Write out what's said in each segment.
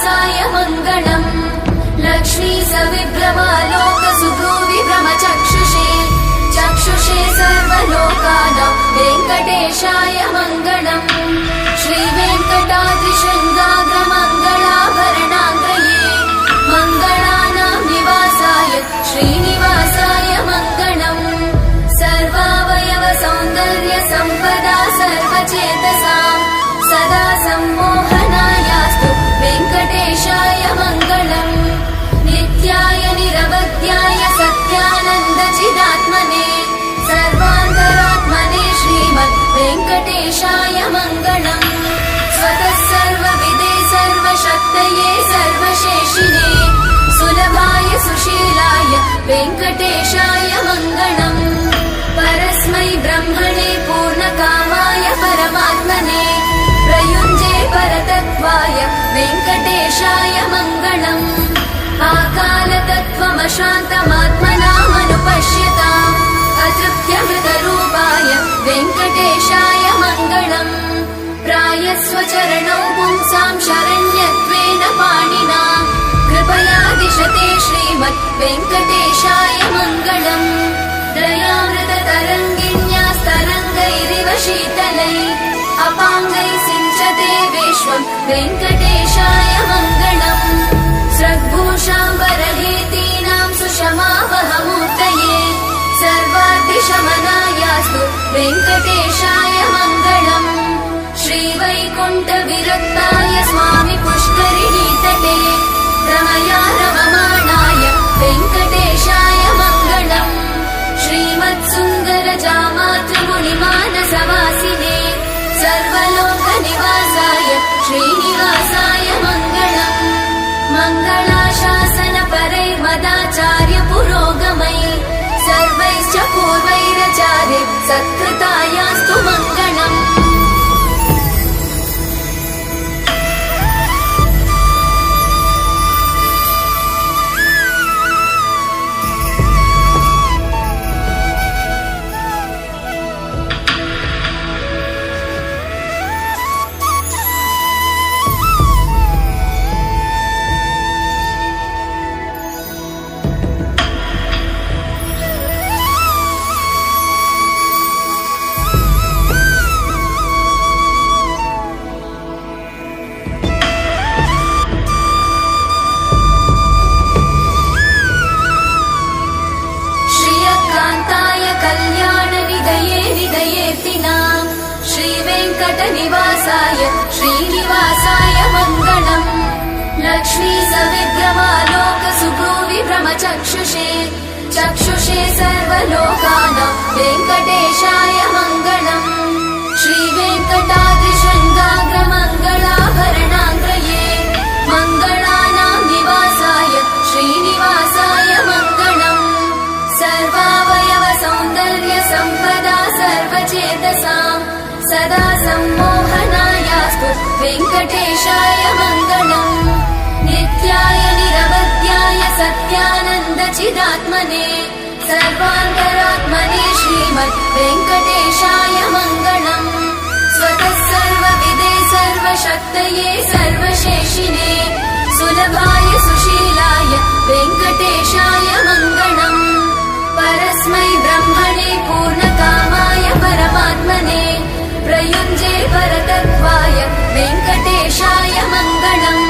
श्रीनिवासाय मङ्गलम् लक्ष्मी सविभ्रमालोकसुभ्रूविभ्रमचक्षुषे चक्षुषे सर्वलोकानां वेङ्कटेशाय मङ्गलम् श्रीवेङ्कटाद्रिशृङ्गाग्रमङ्गलाभरणाङ्गये मङ्गलानां निवासाय श्रीनिवासाय मङ्गलम् सर्वावयव सौन्दर्य सम्पदा सर्वचेतसां सदा सम्मोहनायास्तु वेङ्कटेशाय मङ्गलम् नित्याय निरवध्याय सत्यानन्दचिदात्मने सर्वान्तरात्मने श्रीमद् वेङ्कटेशाय मङ्गलम् स्वतः सर्वविदे सर्वशक्तये सर्वशेषिने सुलभाय सुशीलाय वेङ्कटेशाय मङ्गलम् परस्मै ब्रह्मणे पूर्णकामाय परमात्मने प्रयुञ्जे परतत्त्वाय वेङ्कटेशाय मङ्गलम् आकालतत्त्वमशान्तमात्मनामनुपश्यताम् अतृप्त्यमृतरूपाय वेङ्कटेशाय मङ्गलम् प्रायस्वचरणौ पुंसां शरण्यत्वेन पाणिना कृपया दिशते श्रीमद् वेङ्कटेशाय मङ्गलम् दयामृततरङ्गिण्यास्तरङ्गैरिव शीतलै अपाङ्गै सिञ्चते विश्वं वेङ्कटेशाय मङ्गलम् स्रग्भूषाम्बरहेतीनां सुषमावहमूर्तये सर्वाद्रिशमनायास्तु वेङ्कटेशाय मङ्गलम् श्रीवैकुण्ठविरक्ताय स्वामि पुष्करिणीतटे रमया रममाणाय वेङ्कटेशाय मङ्गलम् श्रीमत्सुन्दरजामातृमुनिमानसवासिने सर्वलोकनिवासाय श्रीनिवासाय मङ्गलम् मङ्गलाशासनपरैर्मदाचार्यपुरोगमै सर्वैश्च पूर्वैराचार्य सत्कृतायास्तु मङ्गलम् निवासाय श्रीनिवासाय मङ्गलम् लक्ष्मी सविभ्रमालोकसुभ्रूविभ्रमचक्षुषे चक्षुषे सर्वलोकानां वेङ्कटेशाय मङ्गलम् श्रीवेङ्कटाद्रिशृङ्गाग्रमङ्गलाभरणाङ्गये मङ्गलानां निवासाय श्रीनिवासाय मङ्गलम् सर्वावयव सौन्दर्य सम्पदा सर्वचेतसां सदा सम्मोहनायास्तु वेङ्कटेशाय मङ्गलम् नित्याय निरवध्याय सत्यानन्दचिदात्मने सर्वान्तरात्मने श्रीमद् वेङ्कटेशाय मङ्गलम् स्वतः सर्वविदे सर्वशक्तये सर्वशेषिने सुलभाय सुशीलाय वेङ्कटेशाय मङ्गलम् परस्मै ब्रह्मणे पूर्णकामाय परमात्मने प्रयुञ्जे परतत्त्वाय वेङ्कटेशाय मङ्गलम्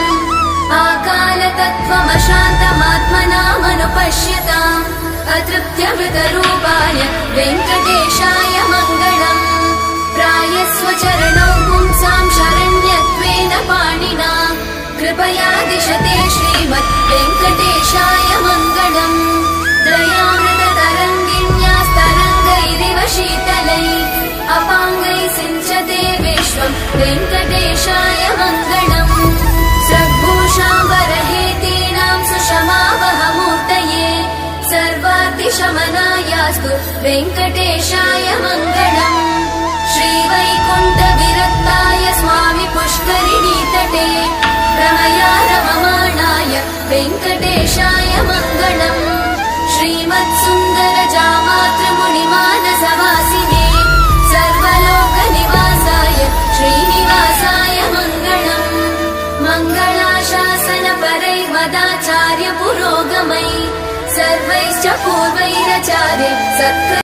आकालतत्त्वमशान्तमात्मनामनुपश्यताम् अतृप्त्यमृतरूपाय वेङ्कटेशाय मङ्गलम् प्रायस्वचरणौ पुंसां शरण्यत्वेन पाणिना कृपया दिशते श्रीमद् वेङ्कटेशाय मङ्गलम् दयामृततरङ्गिण्यास्तरङ्गैरिव शीतलै अपाङ्गै सिञ्चते विश्वं वेङ्कटेशाय मङ्गलम् स्रग्भूषाम्बरहेतीनां सुषमावहमूर्तये सर्वाद्रिशमनायास्तु वेङ्कटेशाय मङ्गलम् श्रीवैकुण्ठविरक्ताय स्वामि पुष्करिणीतटे रमया रममाणाय वेङ्कटेशाय मङ्गलम् श्रीमत्सुन्दरजामातृमुनिमानसवासिने सर्वलोकनिवासाय श्रीनिवासाय मङ्गलम् मङ्गलाशासनपरैर्मदाचार्यपुरोगमै सर्वैश्च पूर्वैरचार्य सत्कृत